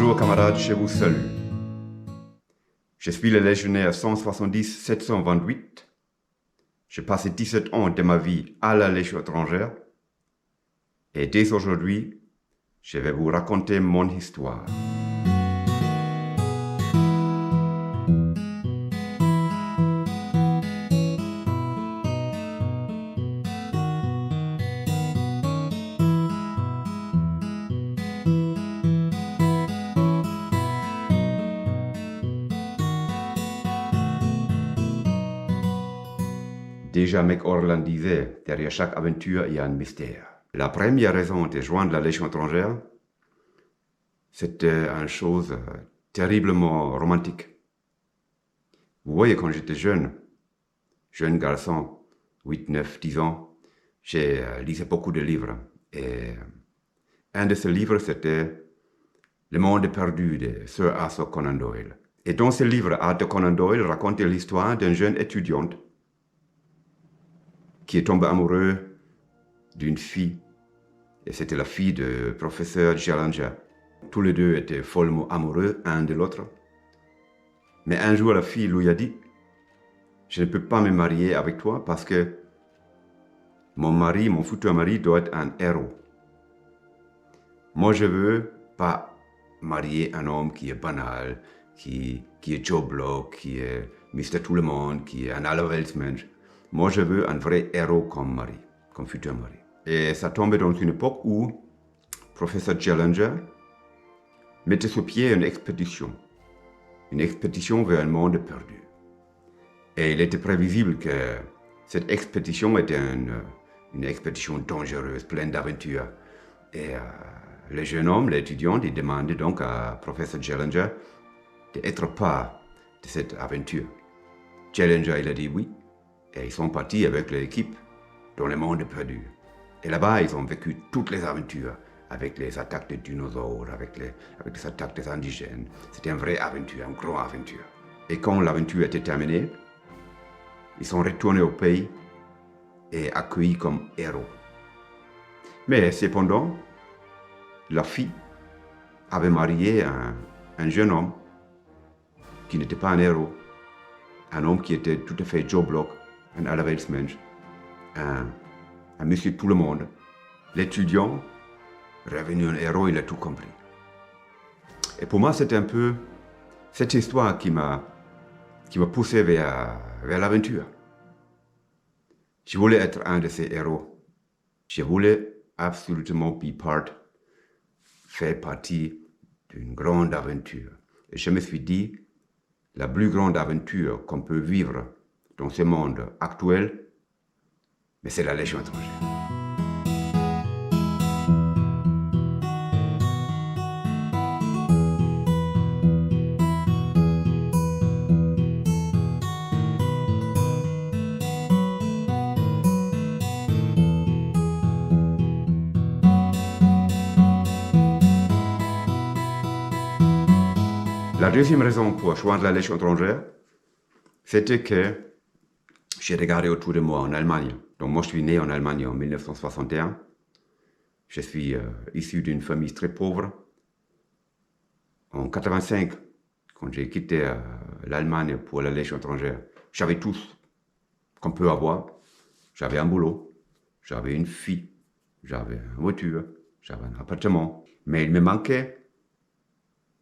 Bonjour camarades, je vous salue. Je suis le légionnaire 170-728. J'ai passé 17 ans de ma vie à la Légion étrangère. Et dès aujourd'hui, je vais vous raconter mon histoire. Déjà, Mac Orland disait, derrière chaque aventure, il y a un mystère. La première raison de joindre la Légion étrangère, c'était une chose terriblement romantique. Vous voyez, quand j'étais jeune garçon, 8, 9, 10 ans, j'ai lisé beaucoup de livres. Et un de ces livres, c'était Le monde perdu de Sir Arthur Conan Doyle. Et dans ce livre, Arthur Conan Doyle racontait l'histoire d'un jeune étudiant qui est tombé amoureux d'une fille. Et c'était la fille du professeur Challenger. Tous les deux étaient follement amoureux, un de l'autre. Mais un jour, la fille lui a dit, « Je ne peux pas me marier avec toi parce que mon futur mari doit être un héros. Moi, je veux pas marier un homme qui est banal, qui est Joe Block, qui est Mr. Tout le Monde, qui est un allerweltsmensch. Moi, je veux un vrai héros comme mari, comme futur mari. » Et ça tombait dans une époque où professeur Challenger mettait sur pied une expédition vers un monde perdu. Et il était prévisible que cette expédition était une expédition dangereuse, pleine d'aventures. Et le jeune homme, l'étudiant, il demandait donc à professeur Challenger d'être part de cette aventure. Challenger, il a dit oui, et ils sont partis avec l'équipe dans le monde perdu. Et là-bas, ils ont vécu toutes les aventures, avec les attaques des dinosaures, avec les attaques des indigènes. C'était une vraie aventure, une grande aventure. Et quand l'aventure était terminée, ils sont retournés au pays et accueillis comme héros. Mais cependant, la fille avait marié un jeune homme qui n'était pas un héros, un homme qui était tout à fait Joe Block, un allerweltsmensch, un monsieur tout le monde. L'étudiant, revenu un héros, il a tout compris. Et pour moi, c'était un peu cette histoire qui m'a poussé vers l'aventure. Je voulais être un de ces héros. Je voulais absolument faire partie d'une grande aventure. Et je me suis dit, la plus grande aventure qu'on peut vivre dans ce monde actuel, mais c'est la Légion étrangère. La deuxième raison pour joindre la Légion étrangère, c'était que j'ai regardé autour de moi en Allemagne. Donc moi, je suis né en Allemagne en 1961. Je suis issu d'une famille très pauvre. En 85, quand j'ai quitté l'Allemagne pour la Légion étrangère, j'avais tout ce qu'on peut avoir. J'avais un boulot, j'avais une fille, j'avais une voiture, j'avais un appartement. Mais il me manquait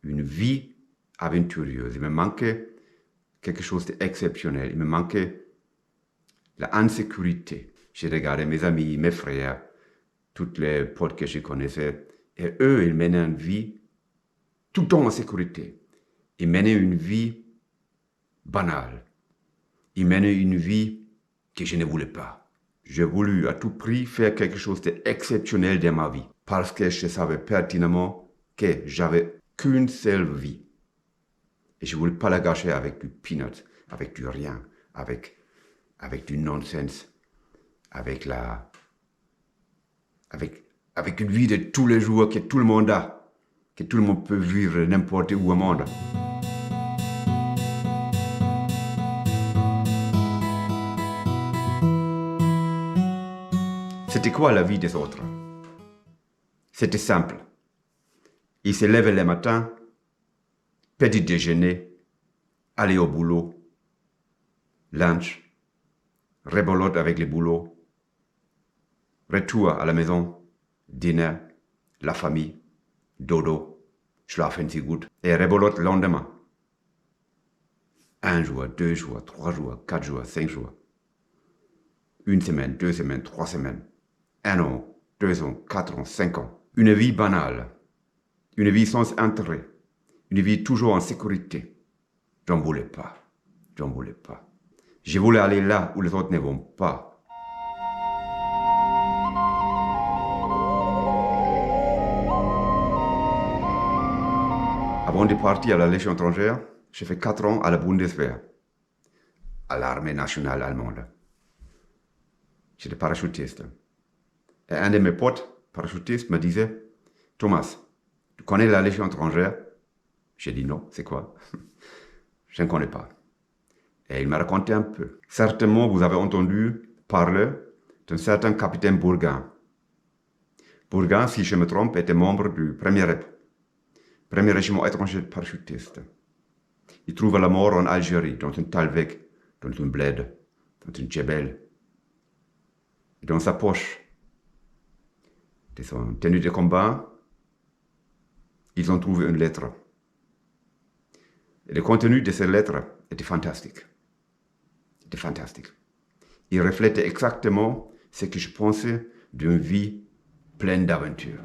une vie aventureuse. Il me manquait quelque chose d'exceptionnel. Il me manquait la insécurité. J'ai regardé mes amis, mes frères, tous les potes que je connaissais, et eux, ils menaient une vie tout le temps en sécurité. Ils menaient une vie banale. Ils menaient une vie que je ne voulais pas. J'ai voulu à tout prix faire quelque chose d'exceptionnel dans ma vie, parce que je savais pertinemment que j'avais qu'une seule vie. Et je ne voulais pas la gâcher avec du peanut, avec du rien, avec du nonsense, avec une vie de tous les jours que tout le monde a, que tout le monde peut vivre n'importe où au monde. C'était quoi la vie des autres? C'était simple. Ils se levaient le matin, petit déjeuner, aller au boulot, lunch, rebolote avec les boulots, retour à la maison, dîner, la famille, dodo, schlafen Sie gut, et rebolote le lendemain. 1 jour, 2 jours, 3 jours, 4 jours, 5 jours. 1 semaine, 2 semaines, 3 semaines. 1 an, 2 ans, 4 ans, 5 ans. Une vie banale. Une vie sans intérêt. Une vie toujours en sécurité. J'en voulais pas. J'en voulais pas. Je voulais aller là où les autres ne vont pas. Avant de partir à la Légion étrangère, j'ai fait 4 ans à la Bundeswehr, à l'armée nationale allemande. J'étais parachutiste. Et un de mes potes, parachutistes, me disait, Thomas, tu connais la Légion étrangère? J'ai dit non, c'est quoi? Je ne connais pas. Et il m'a raconté un peu. Certainement, vous avez entendu parler d'un certain capitaine Bourgain. Bourgain, si je me trompe, était membre du premier régiment étranger de parachutistes. Il trouva la mort en Algérie, dans un talweg, dans un bled, dans un djebel. Et dans sa poche de son tenue de combat, ils ont trouvé une lettre. Et le contenu de cette lettre était fantastique. C'était fantastique. Il reflétait exactement ce que je pensais d'une vie pleine d'aventures.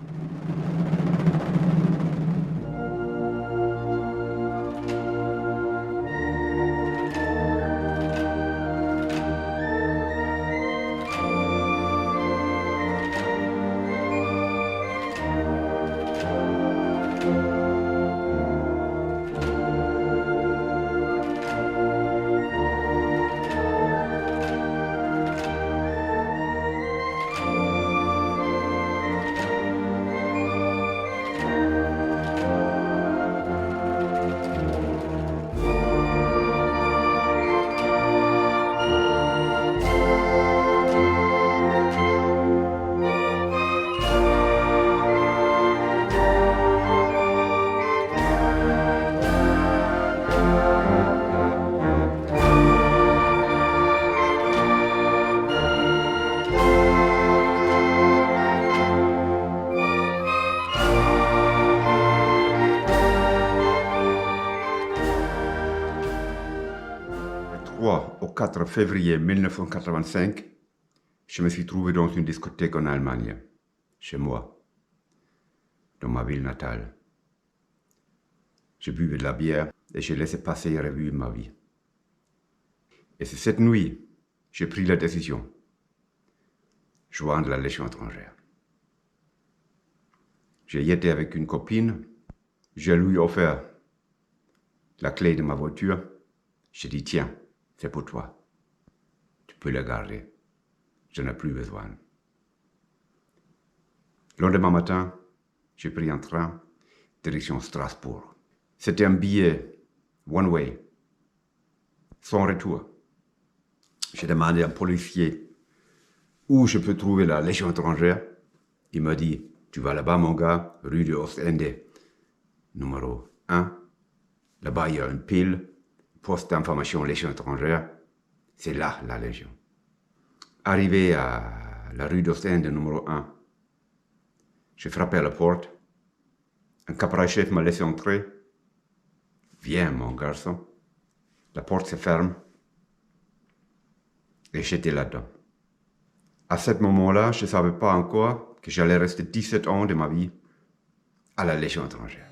Au 4 février 1985, je me suis trouvé dans une discothèque en Allemagne, chez moi, dans ma ville natale. Je buvais de la bière et j'ai laissé passer en revue ma vie. Et c'est cette nuit, j'ai pris la décision, joindre la Légion étrangère. J'ai été avec une copine, je lui ai offert la clé de ma voiture, j'ai dit tiens, c'est pour toi. Tu peux la garder. Je n'en ai plus besoin. Le lendemain matin, j'ai pris un train, direction Strasbourg. C'était un billet one way, sans retour. J'ai demandé à un policier où je peux trouver la Légion étrangère. Il m'a dit, tu vas là-bas mon gars, rue de Ostende, numéro 1. Là-bas, il y a une pile. Poste d'information Légion étrangère, c'est là la Légion. Arrivé à la rue d'Ostende numéro 1, j'ai frappé à la porte. Un caporal-chef m'a laissé entrer. Viens mon garçon. La porte se ferme. Et j'étais là-dedans. À ce moment-là, je ne savais pas encore que j'allais rester 17 ans de ma vie à la Légion étrangère.